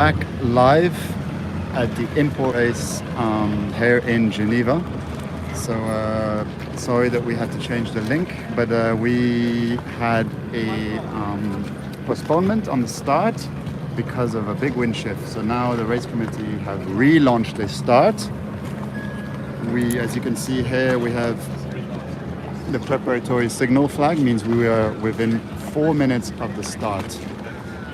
back live at the import race here in Geneva. So sorry that we had to change the link, but we had a postponement on the start because of a big wind shift. So now the race committee have relaunched the start. As you can see here, we have the preparatory signal flag, means we are within 4 minutes of the start.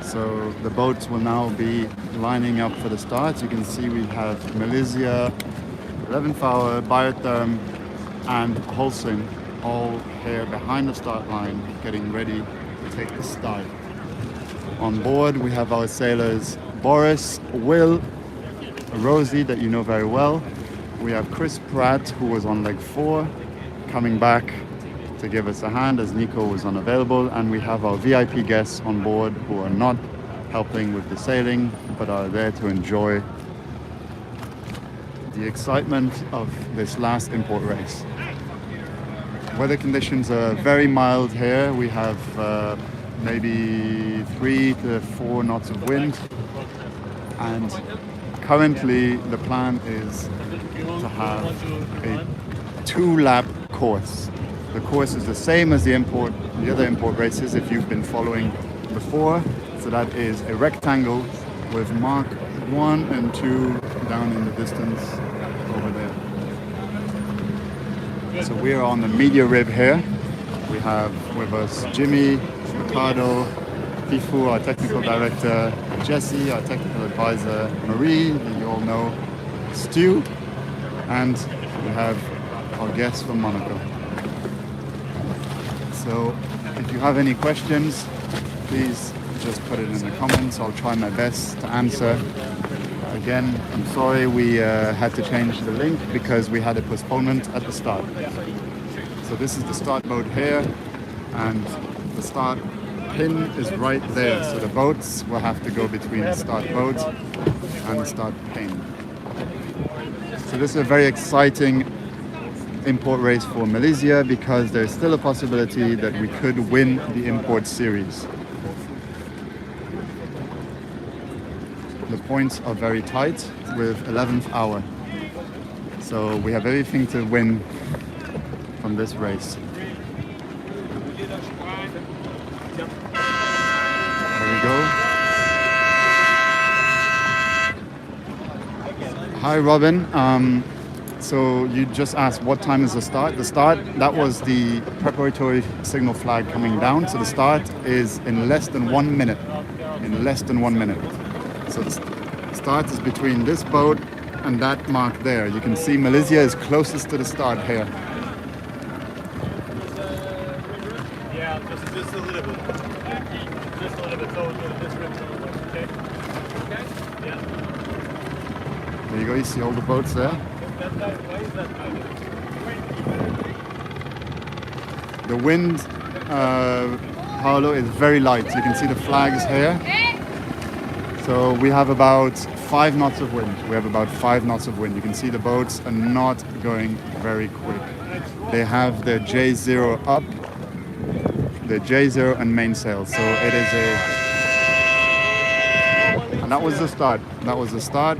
So the boats will now be lining up for the start. You can see we have Malizia, 11th hour, Biotherm and Holcim all here behind the start line getting ready to take the start. On board we have our sailors Boris, Will, Rosie that you know very well. We have Chris Pratt, who was on leg 4, coming back to give us a hand as Nico was unavailable, and we have our VIP guests on board who are not helping with the sailing but are there to enjoy the excitement of this last import race. Weather conditions are very mild here. We have maybe 3 to 4 knots of wind, and currently the plan is to have a 2-lap course. The course is the same as the other import races if you've been following before. So that is a rectangle with mark 1 and 2 down in the distance over there. So we are on the media rib here. We have with us Jimmy, Ricardo, Pifu, our technical director, Jesse, our technical advisor, Marie, that you all know, Stu, and we have our guests from Monaco. So if you have any questions, please just put it in the comments. I'll try my best to answer. Again, I'm sorry we had to change the link because we had a postponement at the start. So this is the start boat here, and the start pin is right there. So the boats will have to go between the start boat and the start pin. So this is a very exciting import race for Malizia because there's still a possibility that we could win the import series. The points are very tight with 11th hour. So we have everything to win from this race. There we go. Hi Robin. So you just asked what time is the start? The start, that was the preparatory signal flag coming down. So the start is in less than 1 minute. In less than 1 minute. So the start is between this boat and that mark there. You can see Malizia is closest to the start here. Yeah, just a little bit. Just a little bit. So this rib's a little bit, okay? Okay? Yeah. There you go, you see all the boats there. Why is that? The wind, Paolo, is very light. You can see the flags here. So we have about 5 knots of wind. We have about 5 knots of wind. You can see the boats are not going very quick. They have the J0 up, the J0 and mainsail. So it is and that was the start. That was the start.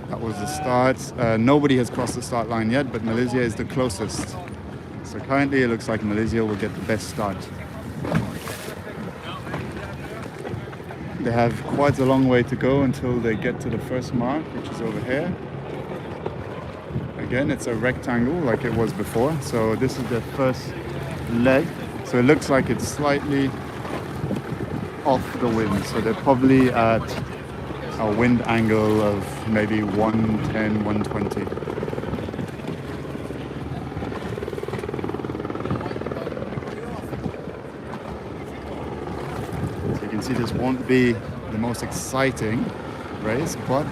That was the start. Nobody has crossed the start line yet, but Malizia is the closest. So currently it looks like Malizia will get the best start. They have quite a long way to go until they get to the first mark, which is over here. Again, it's a rectangle like it was before. So this is the first leg. So it looks like it's slightly off the wind. So they're probably at a wind angle of maybe 110, 120. So you can see this won't be the most exciting race, but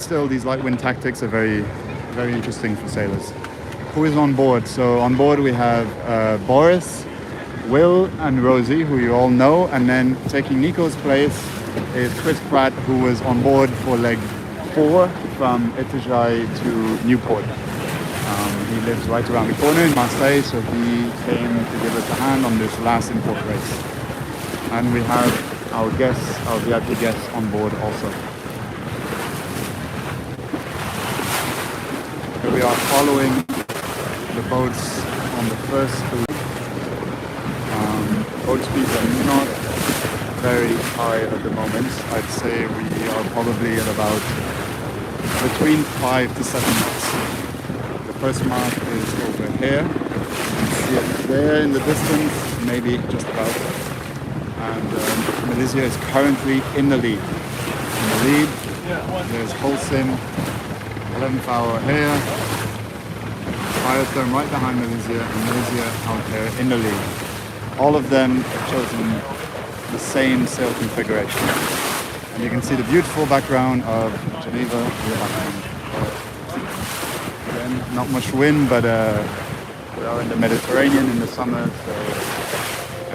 still these light wind tactics are very, very interesting for sailors. Who is on board? So on board we have Boris, Will and Rosie, who you all know, and then taking Nico's place is Chris Pratt, who was on board for leg 4 from Itajaí to Newport. He lives right around the corner in Marseille, so he came to give us a hand on this last import race. And we have our guests, our VIP guests on board also. Here we are following the boats on the first leg. Boat speeds are not very high at the moment. I'd say we are probably at about between 5 to 7 knots. The first mark is over here. You can see it there in the distance, maybe just about. And Malizia is currently in the lead. In the lead, there's Holcim, 11th hour here. Biotherm right behind Malizia, and Malizia out here in the lead. All of them have chosen the same sail configuration. And you can see the beautiful background of Geneva in the background. Again, not much wind, but we are in the Mediterranean in the summer, so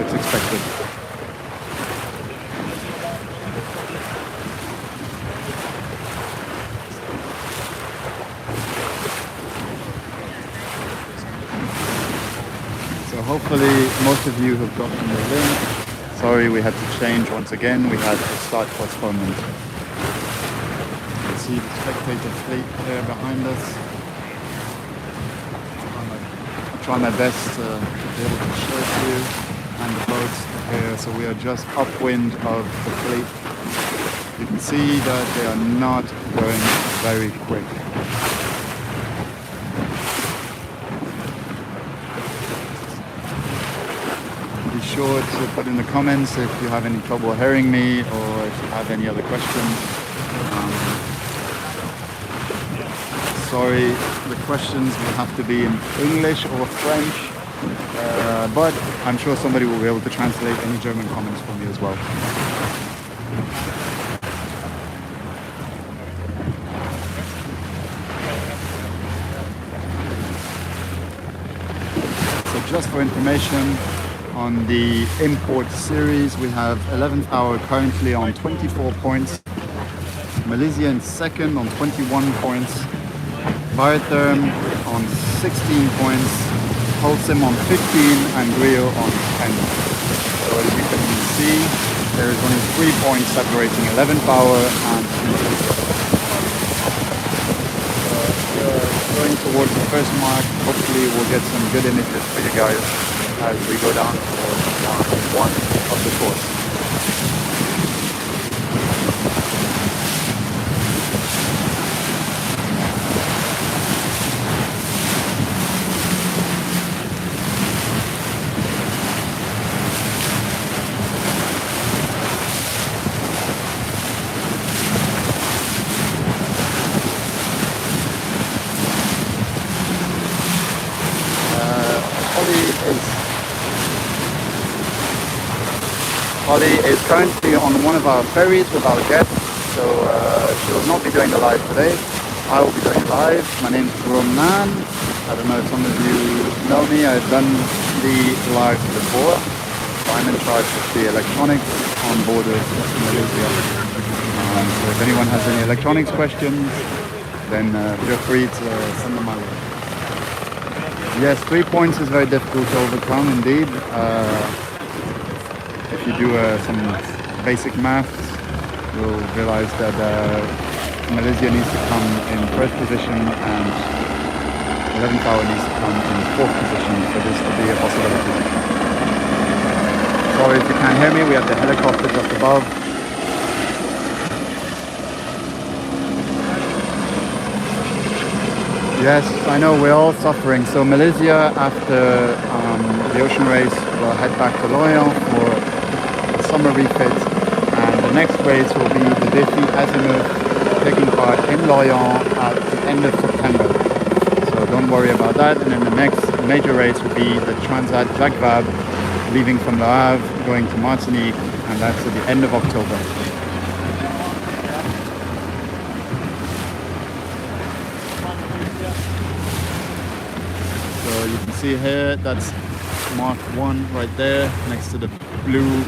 it's expected. So hopefully most of you have gotten the link. Sorry, we had to change once again. We had a start postponement. You can see the spectator fleet there behind us. I'll try my best to be able to show it to you. And the boats here, so we are just upwind of the fleet. You can see that they are not going very quick. Be sure to put in the comments if you have any trouble hearing me or if you have any other questions. Sorry, the questions will have to be in English or French, but I'm sure somebody will be able to translate any German comments for me as well. So just for information, on the import series, we have 11th hour currently on 24 points. Malizia in second on 21 points. Biotherm on 16 points. Holcim on 15 and Grio on 10. So as you can see, there is only 3 points separating 11th hour and we're going towards the first mark. Hopefully we'll get some good images for you guys as we go down towards one of the course. Holly is currently on one of our ferries with our guests, so she will not be doing the live today. I will be doing it live. My name is Herrmann. I don't know if some of you know me. I've done the live before. So I'm in charge of the electronics on board of Malizia. So if anyone has any electronics questions, then feel free to send them my way. Yes, 3 points is very difficult to overcome indeed. If you do some basic maths, you'll realize that Malizia needs to come in first position and 11th hour needs to come in fourth position for this to be a possibility. Sorry if you can't hear me, we have the helicopter just above. Yes, I know, we're all suffering. So Malizia, after the ocean race, will head back to Lorient for the summer refit, and the next race will be the Défi Azimuth, taking part in Lorient at the end of September. So don't worry about that. And then the next major race will be the Transat Jacques Vabre, leaving from Le Havre, going to Martinique, and that's at the end of October. So you can see here, that's Mark 1 right there, next to the blue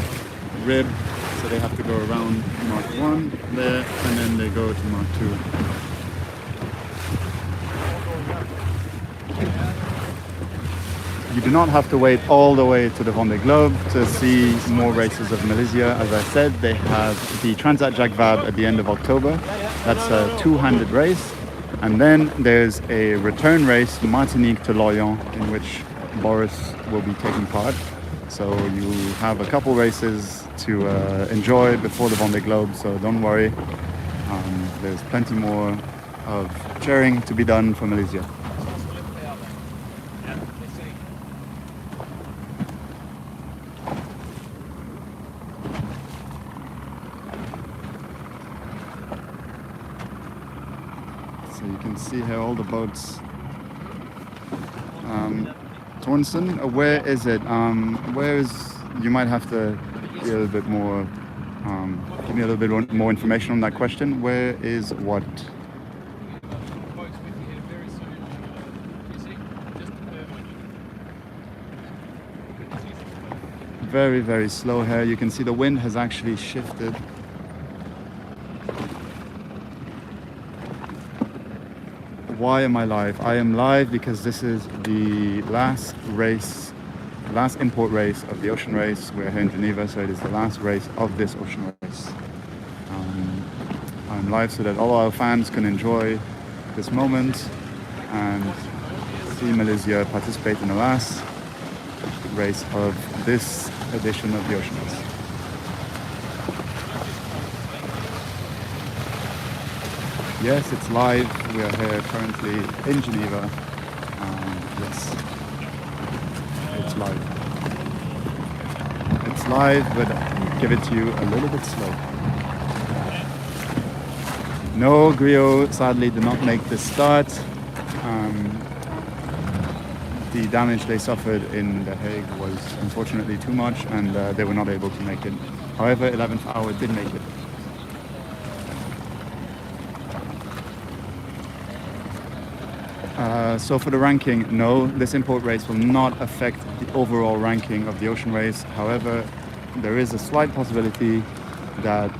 rib. So they have to go around Mark 1 there, and then they go to Mark 2. You do not have to wait all the way to the Vendée Globe to see more races of Malizia. As I said, they have the Transat Jacques Vabre at the end of October. That's a two-handed race. And then there's a return race, Martinique to Lorient, in which Boris will be taking part. So you have a couple races to enjoy before the Vendée Globe, so don't worry. There's plenty more of cheering to be done for Malizia. So you can see here all the boats. Tornson, where is it? Where is? You might have to be a little bit more. Give me a little bit more information on that question. Where is what? Very, very slow here. You can see the wind has actually shifted. Why am I live? I am live because this is the last race, last import race of the ocean race. We're here in Geneva, so it is the last race of this ocean race. I'm live so that all our fans can enjoy this moment and see Malizia participate in the last race of this edition of the ocean race. Yes, it's live. We are here currently in Geneva. Yes, it's live. It's live, but I'll give it to you a little bit slow. No, Griot sadly did not make the start. The damage they suffered in The Hague was unfortunately too much, and they were not able to make it. However, 11th Hour did make it. So for the ranking, no, this import race will not affect the overall ranking of the ocean race. However, there is a slight possibility that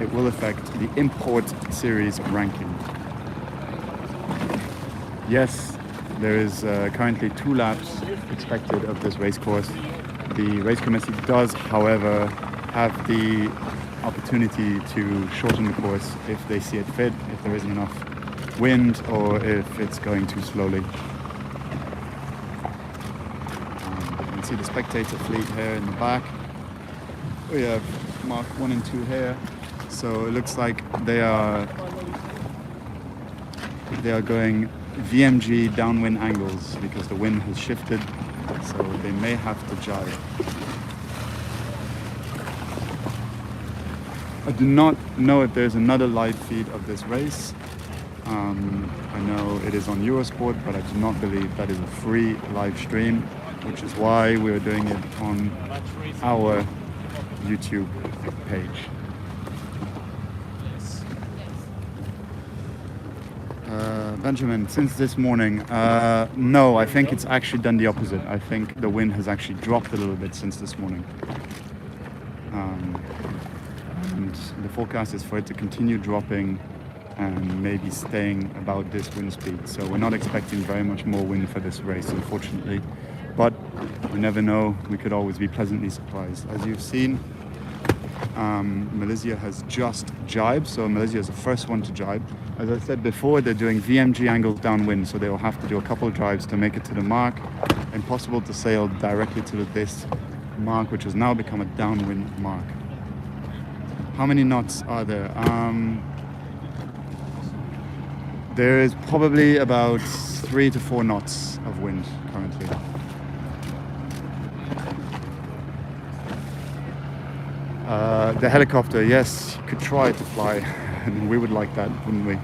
it will affect the import series ranking. Yes, there is currently 2 laps expected of this race course. The race committee does, however, have the opportunity to shorten the course if they see it fit, if there isn't enough wind or if it's going too slowly. You can see the spectator fleet here in the back. We have Mark 1 and 2 here. So it looks like they are going VMG downwind angles because the wind has shifted, so they may have to jibe. I do not know if there's another live feed of this race. I know it is on Eurosport, but I do not believe that is a free live stream, which is why we're doing it on our YouTube page. Benjamin, since this morning, no, I think it's actually done the opposite. I think the wind has actually dropped a little bit since this morning. And the forecast is for it to continue dropping and maybe staying about this wind speed. So we're not expecting very much more wind for this race, unfortunately. But we never know, we could always be pleasantly surprised. As you've seen, Malizia has just jibed, so Malizia is the first one to jibe. As I said before, they're doing VMG angles downwind, so they will have to do a couple of drives to make it to the mark. Impossible to sail directly to this mark, which has now become a downwind mark. How many knots are there? There is probably about 3 to 4 knots of wind currently. The helicopter, yes, you could try to fly, and we would like that, wouldn't we?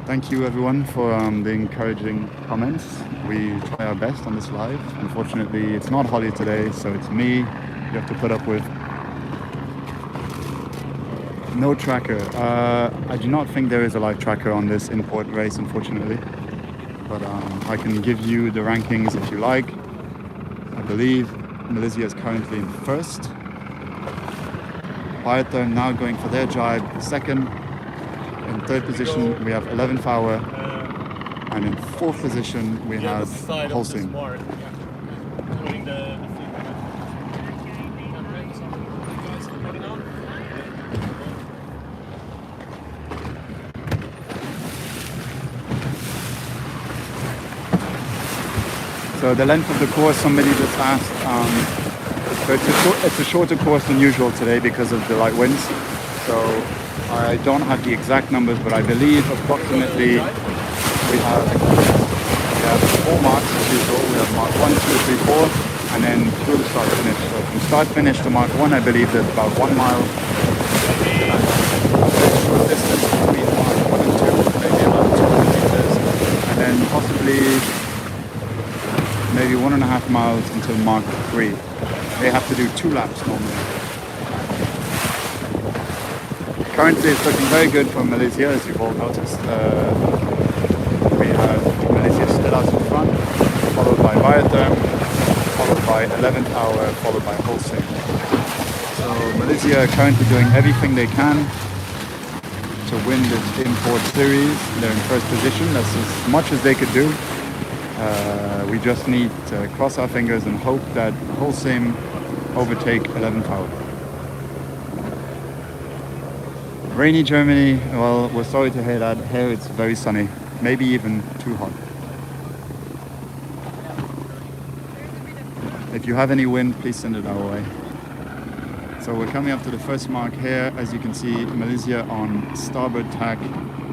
Thank you everyone for the encouraging comments. We try our best on this live. Unfortunately, it's not Holly today, so it's me you have to put up with. No tracker. I do not think there is a live tracker on this import race, unfortunately. But I can give you the rankings if you like. I believe Malizia is currently in first. Pieter now going for their jibe second. In third position, we have 11th Hour. And in fourth position, we The other have side of this Holcim. mark. Including the So the length of the course, somebody just asked. So it's a shorter course than usual today because of the light winds. So I don't have the exact numbers, but I believe approximately we have 4 marks as usual. We have mark 1, 2, 3, 4, and then through the start finish. So from start finish to mark 1, I believe there's about 1 mile. Short distance between mark 1 and 2, maybe about 200 meters, and then possibly maybe 1.5 miles until mark 3. They have to do 2 laps normally. Currently it's looking very good for Malizia, as you've all noticed. We have Malizia still out in front, followed by Biotherm, followed by 11th Hour, followed by Holcim. So Malizia are currently doing everything they can to win this import series. They're in first position. That's as much as they could do. We just need to cross our fingers and hope that Holcim overtake 11th Hour. Rainy Germany, well, we're sorry to hear that. Here it's very sunny, maybe even too hot. If you have any wind, please send it our way. So we're coming up to the first mark here. As you can see, Malizia on starboard tack,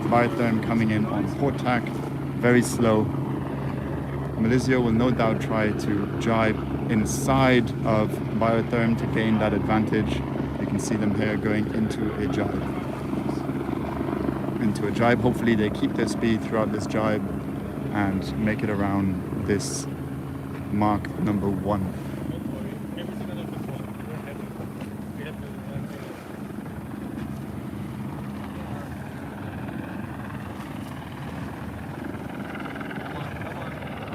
Biotherm coming in on port tack, very slow. Malizia will no doubt try to jibe inside of Biotherm to gain that advantage. You can see them here going into a jibe. Hopefully they keep their speed throughout this jibe and make it around this mark number 1.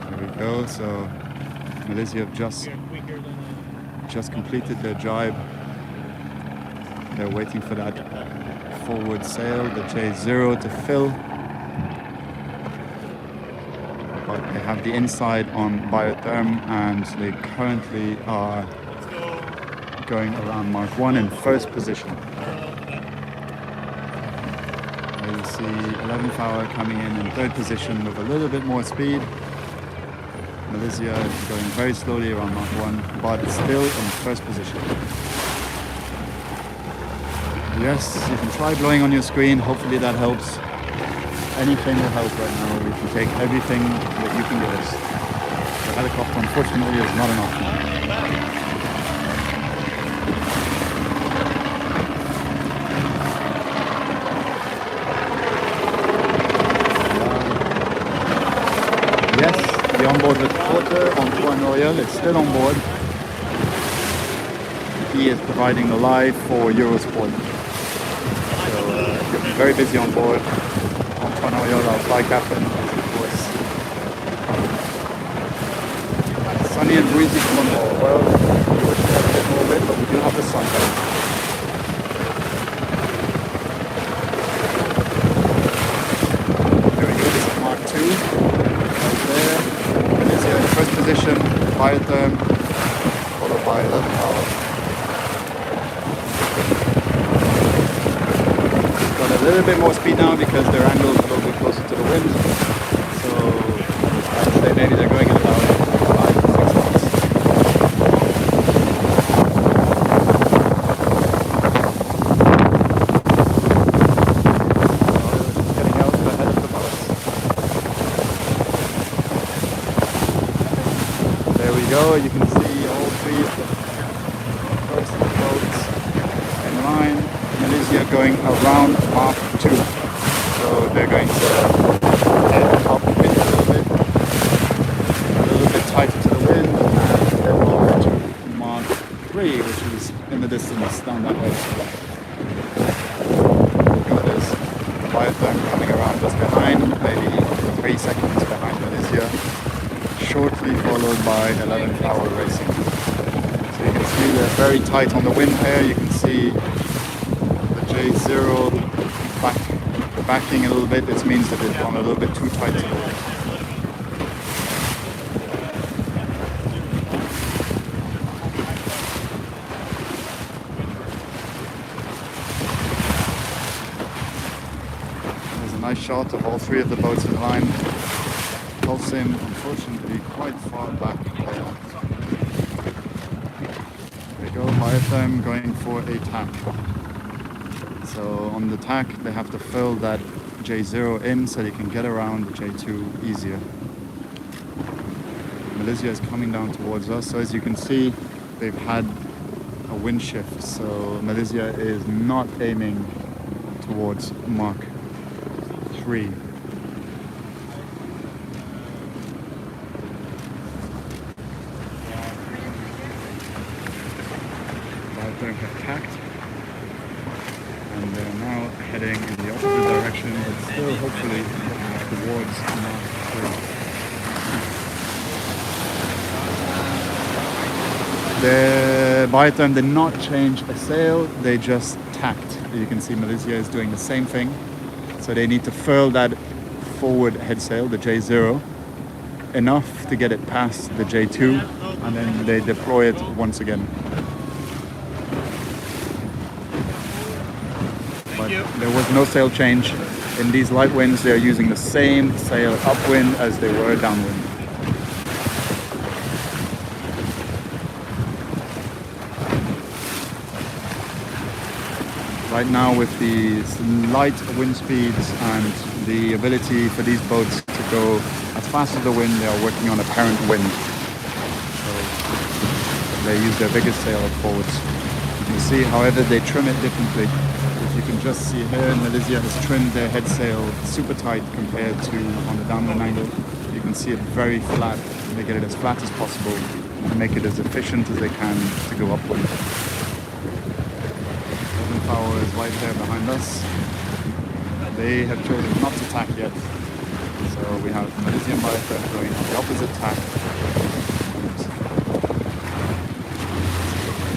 There we go. So Malizia have just completed their jibe. They're waiting for that forward sail, the J0 to fill. But they have the inside on Biotherm and they currently are going around mark 1 in first position. There you see 11th Hour coming in third position with a little bit more speed. Malizia is going very slowly around mark 1, but still in first position. Yes, you can try blowing on your screen. Hopefully that helps. Anything will help right now. We can take everything that you can give us. The helicopter, unfortunately, is not an option. Yes, the onboard reporter, Antoine Royal, is still on board. He is providing the live for Eurosport. Very busy on board. Antoine Royal, our fly captain, of course. Sunny and breezy from on board. Well, we wish we had a bit more wind, but we do have the sun. There we go, this is Mark 2. Right there. Malizia in first position, Biotherm, followed by 11th Hour. A little bit more speed now because their angle is a little bit closer to the wind. So I'd say maybe they're going at about 5 to 6 knots. Just getting out ahead of the boats. There we go. You can see all 3 of the first boats in line. Malizia going around mark 2. So they're going to head up the wind a little bit tighter to the wind, and then over to mark 3, which is in the distance down that way. Look at this. Biotherm coming around just behind, maybe 3 seconds behind Malizia, shortly followed by 11th Hour Racing. So you can see they're very tight on the wind here. You can see J0 backing a little bit. This means that it's gone a little bit too tight to the wind. shot of all three of the boats in line. Holcim, unfortunately, quite far back there. There we go, Biotherm going for a tack. So on the tack, they have to fill that J0 in so they can get around J2 easier. Malizia is coming down towards us. So as you can see, they've had a wind shift. So Malizia is not aiming towards Mark 3. Biotherm have tacked. And they're now heading in the opposite direction, but still hopefully towards Mark 3. The Biotherm did not change a sail, they just tacked. You can see Malizia is doing the same thing. So they need to furl that forward head sail, the J0, enough to get it past the J2, and then they deploy it once again. But there was no sail change. In these light winds, they are using the same sail upwind as they were downwind. Right now, with the light wind speeds and the ability for these boats to go as fast as the wind, they are working on apparent wind. So they use their biggest sail forwards. You can see, however, they trim it differently. If you can just see here, Malizia has trimmed their head sail super tight compared to on the downwind angle. You can see it very flat. They get it as flat as possible and make it as efficient as they can to go upwind. Power is right there behind us. They have chosen not to tack yet. So we have Malizia and Biotherm going on the opposite tack.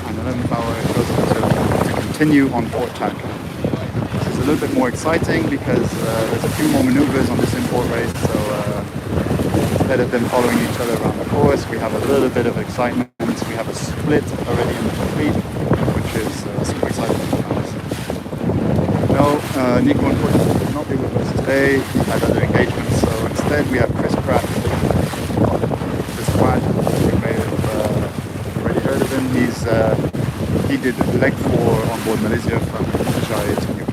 And 11 Power is chosen to continue on port tack. This is a little bit more exciting because there's a few more maneuvers on this import race. So instead of them following each other around the course, we have a little bit of excitement. We have a split already in the fleet, which is super exciting. No, Nico unfortunately could not be with us today. He had other engagements, so instead we have Chris Pratt. Chris Pratt, you may have already heard of him. He did leg 4 on board Malizia from Ajay to Newport.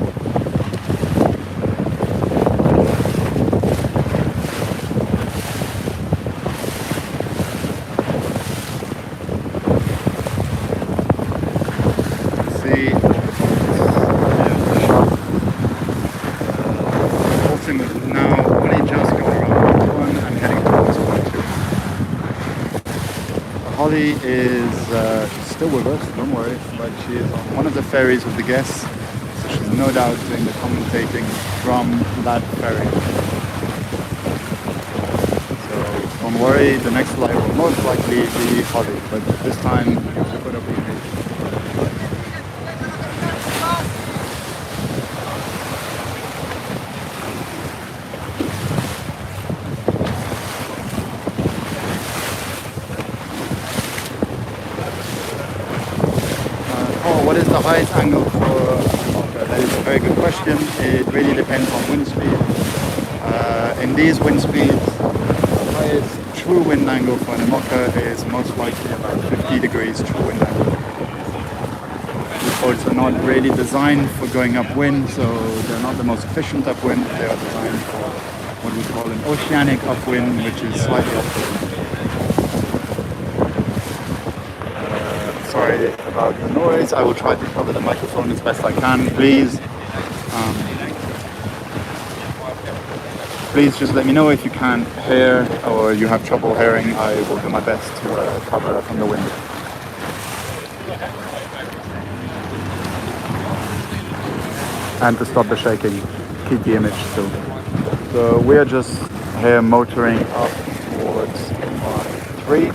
Holly is still with us, don't worry, but she is on one of the ferries with the guests, so she's no doubt doing the commentating from that ferry. So don't worry, the next flight will most likely be Holly, but this time you put up with me. What is the highest angle for a mocha? That is a very good question. It really depends on wind speed. In these wind speeds, the highest true wind angle for an Imoca is most likely about 50 degrees true wind angle. These boats are not really designed for going upwind, so they're not the most efficient upwind. They are designed for what we call an oceanic upwind, which is slightly upwind. Sorry about the noise. I will try to cover the microphone as best I can. Please just let me know if you can't hear or you have trouble hearing. I will do my best to cover from the wind. And to stop the shaking, keep the image still. So we are just here motoring up towards Mark 3.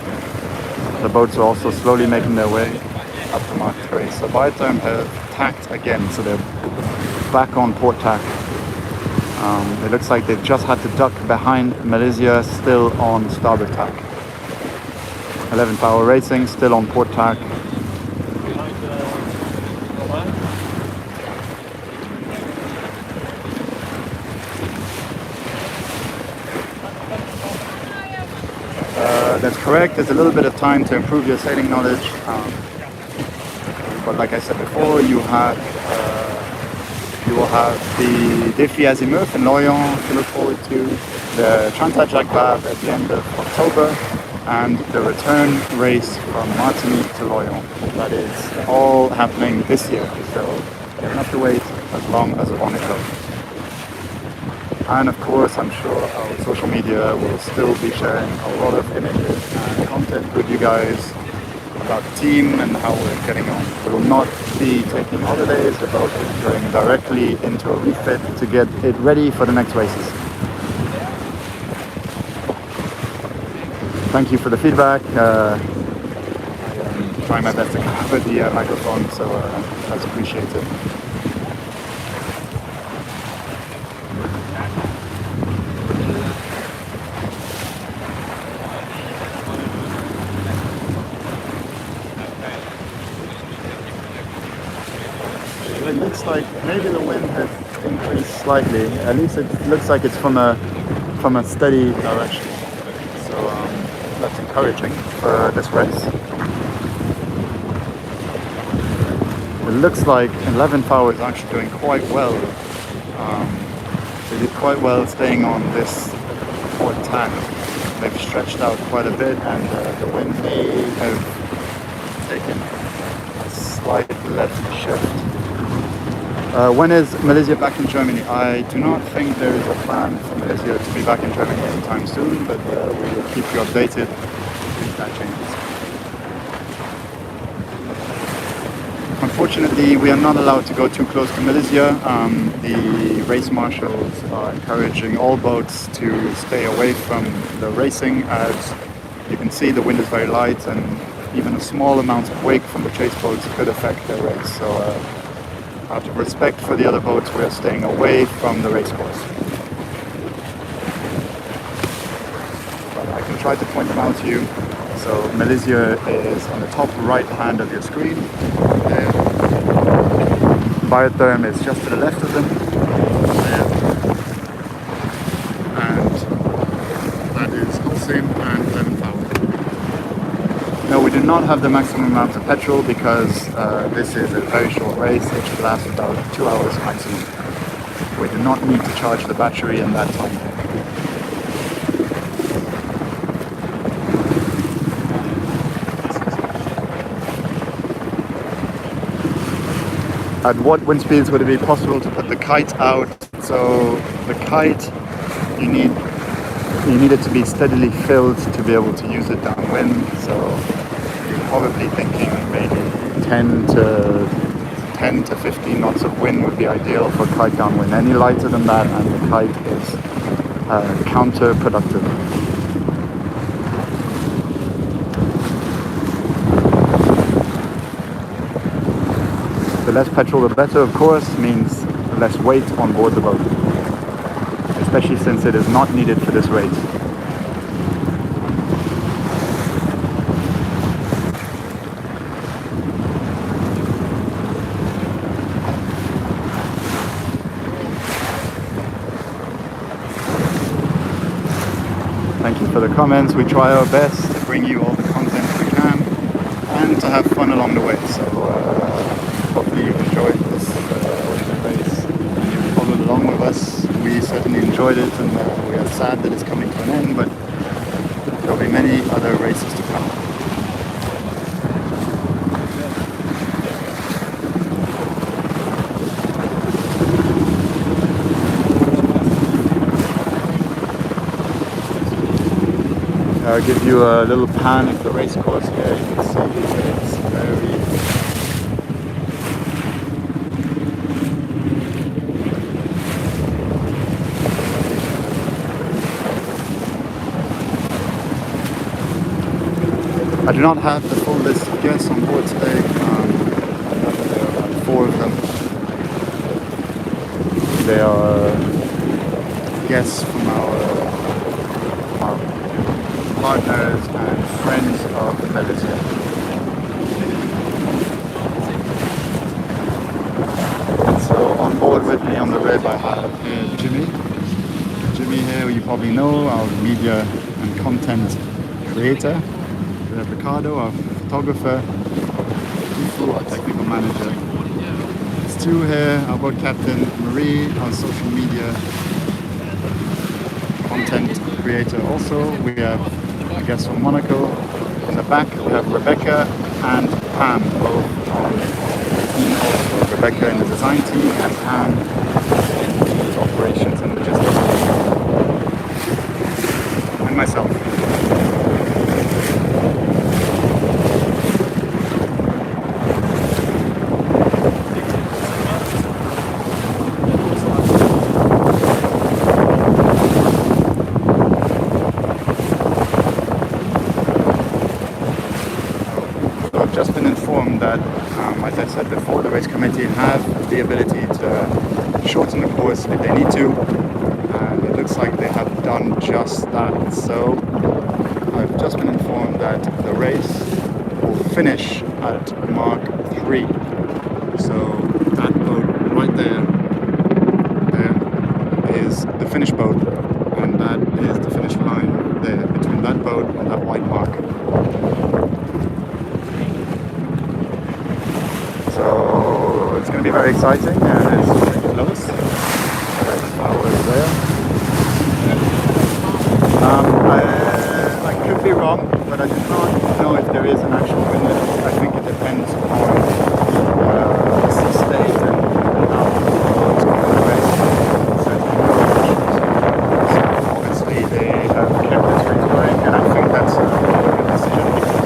The boats are also slowly making their way up to Mark 3. So Biotherm have tacked again, so they're back on port tack. It looks like they've just had to duck behind Malizia, still on starboard tack. 11 Power Racing, still on port tack. correct. There's a little bit of time to improve your sailing knowledge. But like I said before, you will have the Défi Azimut in Lorient to look forward to, the Trans-Jacques Vabre at the end of October, and the return race from Martinique to Lorient. That is all happening this year, so you don't have to wait as long as you want to go. And of course, I'm sure our social media will still be sharing a lot of images and content with you guys about the team and how we're getting on. We will not be taking holidays, the boat is going directly into a refit to get it ready for the next races. Thank you for the feedback. I am trying my best to cover the microphone, so that's appreciated. It looks like maybe the wind has increased slightly. At least it looks like it's from a steady direction. So that's encouraging for this race. It looks like 11 Power is actually doing quite well. They did quite well staying on this port tack. They've stretched out quite a bit, and the wind may have taken a slight left shift. When is Malizia back in Germany? I do not think there is a plan for Malizia to be back in Germany anytime soon, but we will keep you updated if that changes. Unfortunately, we are not allowed to go too close to Malizia. The race marshals are encouraging all boats to stay away from the racing. As you can see, the wind is very light, and even a small amount of wake from the chase boats could affect their race. So, out of respect for the other boats, we are staying away from the race course. But I can try to point them out to you. So Malizia is on the top right hand of your screen. There. Biotherm is just to the left of them. There. And that is Holcim and 11 Power. No, we do not have the maximum amount of petrol because this is a very short race. It should last about 2 hours maximum. We do not need to charge the battery in that time. At what wind speeds would it be possible to put the kite out? So the kite, you need it to be steadily filled to be able to use it downwind. So you're probably thinking maybe 10 to 15 knots of wind would be ideal for kite downwind. Any lighter than that and the kite is counterproductive. The less petrol the better, of course, means less weight on board the boat, especially since it is not needed for this race. Thank you for the comments. We try our best to bring you all the content we can and to have fun along the way. So hopefully you've enjoyed this race and you've followed along with us. We certainly enjoyed it, and we are sad that it's coming to an end, but there will be many other races to come. I'll give you a little pan of the race course here. You can see that it's very I do not have the full list of guests on board today. There are about 4 of them. They are guests from our partners and friends of Malizia. So on board with me on the rib I have Jimmy. Jimmy here, you probably know, our media and content creator. We have Ricardo, our photographer, Tifu, our technical manager. Stu here, our boat captain, Marie, our social media content creator also. We have a guest from Monaco. In the back we have Rebecca and Pam, both on the team also. Rebecca in the design team and Pam in operations and logistics. And myself. Just been informed that, as I said before, the race committee have the ability to shorten the course if they need to, and it looks like they have done just that. So I've just been informed that the race will finish at Mark 3. So that boat right there is the finish boat, and that is the finish line there between that boat and that white mark. So it's going to be very exciting, and it's pretty close. Flowers there. I could be wrong, but I do not know if there is an actual winner. I think it depends on the sea state and how it's going to race. So obviously they have kept this race going, and I think that's a good decision because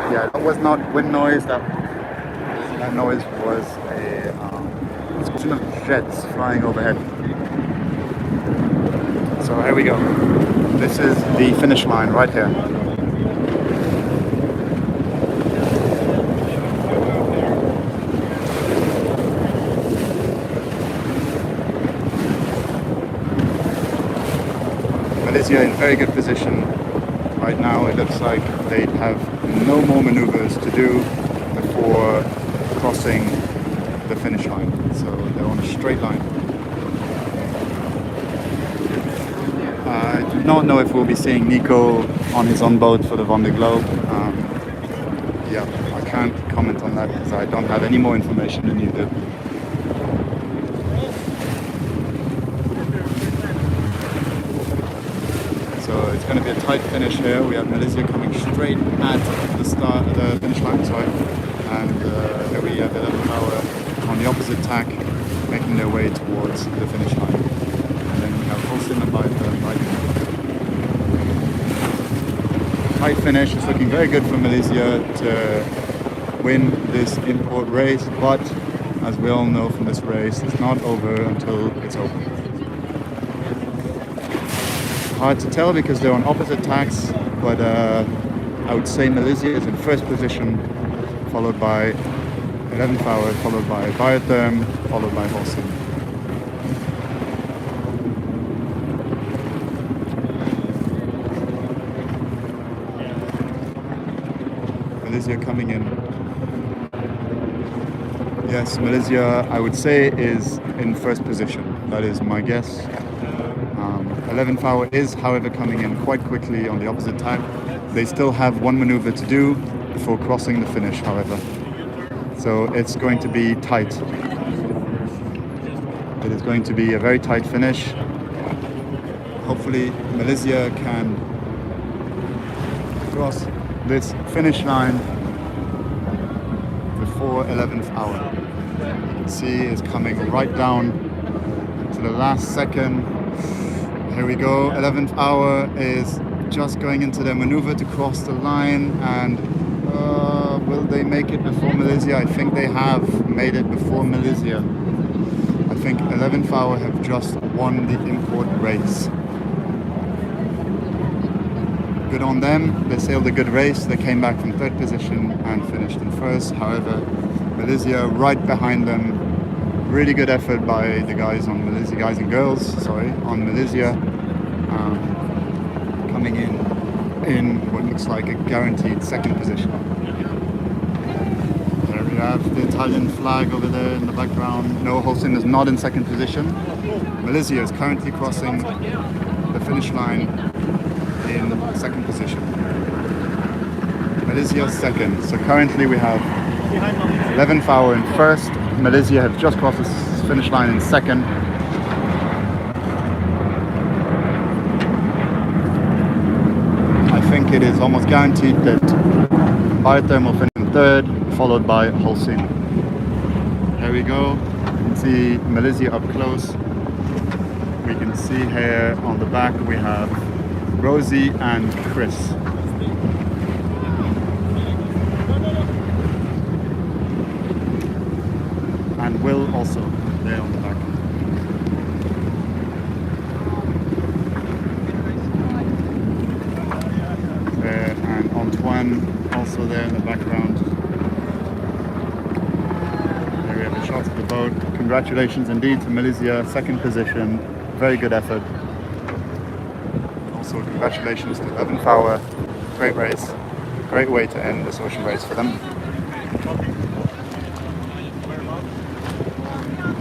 yeah, that was not wind noise. That noise was a stream of jets flying overhead. So here we go. This is the finish line right here. Malizia in very good position. Right now it looks like they have no more maneuvers to do before crossing the finish line. So they're on a straight line. I do not know if we'll be seeing Nico on his own boat for the Vendée Globe. Yeah, I can't comment on that because I don't have any more information than you do. So it's going to be a tight finish here. We have Malizia coming straight at the finish line, and here we have 11 Hour on the opposite tack, making their way towards the finish line. And then we have Holcim and Biotherm right now. Tight finish. It's looking very good for Malizia to win this import race, but as we all know from this race, it's not over until it's over. Hard to tell because they're on opposite tacks, but I would say Malizia is in first position, followed by 11th Hour, followed by Biotherm, followed by Holcim. Malizia coming in. Yes, Malizia, I would say, is in first position. That is my guess. 11th Hour is, however, coming in quite quickly on the opposite tack. They still have one maneuver to do before crossing the finish, however. So it's going to be tight. It is going to be a very tight finish. Hopefully Malizia can cross this finish line before 11th Hour. You can see it's coming right down to the last second. Here we go. 11th Hour is just going into their maneuver to cross the line, and will they make it before Malizia? I think they have made it before Malizia. think 11th hour have just won the import race. Good on them. They sailed a good race. They came back from third position and finished in first. However, Malizia right behind them. Really good effort by the guys on Malizia, guys and girls, sorry, on Malizia. Coming in what looks like a guaranteed second position. There we have the Italian flag over there in the background. No, Holcim is not in second position. Malizia is currently crossing the finish line in second position. Malizia second. So currently we have 11th hour in first. Malizia have just crossed the finish line in second. I think it is almost guaranteed that Biotherm will finish in third, followed by Holcim. There we go. You can see Malizia up close. We can see here on the back we have Rosie and Chris. And Will also there on the back. There, and Antoine also there in the background. There we have the shots of the boat. Congratulations indeed to Malizia, second position. Very good effort. Also congratulations to 11th hour. Great race. Great way to end this ocean race for them.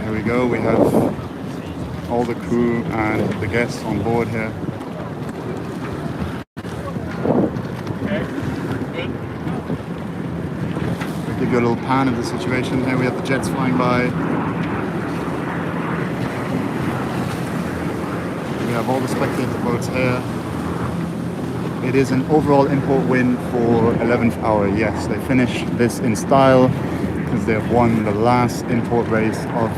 Here we go, we have all the crew and the guests on board here. Okay, good. I'll give you a little pan of the situation. Here we have the jets flying by. We have all the spectator boats here. It is an overall import win for 11th hour. Yes, they finished this in style because they have won the last import race of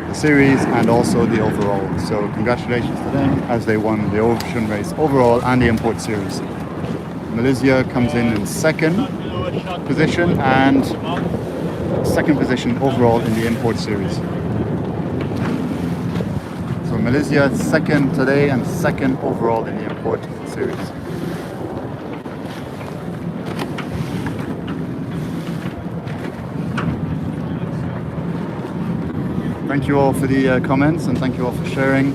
the series and also the overall. So congratulations to them as they won the ocean race overall and the import series. Malizia comes in second position and second position overall in the import series. So Malizia second today and second overall in the import series. Thank you all for the comments and thank you all for sharing.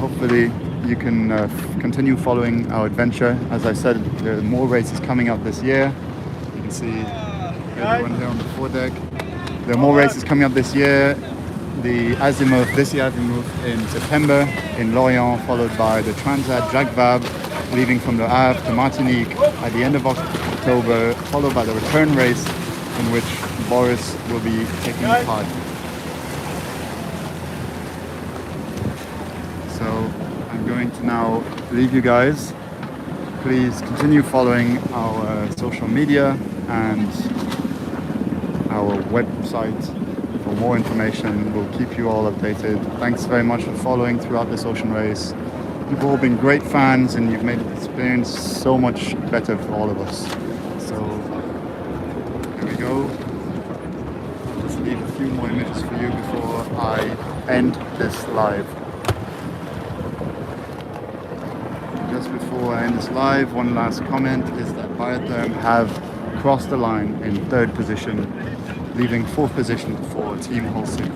Hopefully you can continue following our adventure. As I said, there are more races coming up this year. You can see everyone here on the foredeck. There are more races coming up this year. The Azimuth, this year Azimuth in September in Lorient, followed by the Transat Jacques Vabre leaving from Le Havre to Martinique at the end of October, followed by the return race in which Boris will be taking part. So I'm going to now leave you guys. Please continue following our social media and our website for more information. We'll keep you all updated. Thanks very much for following throughout this ocean race. You've all been great fans and you've made the experience so much better for all of us. So here we go. Let's leave a few more images for you before I end this live. Just before I end this live, one last comment is that Biotherm have crossed the line in third position, leaving fourth position for Team Holcim.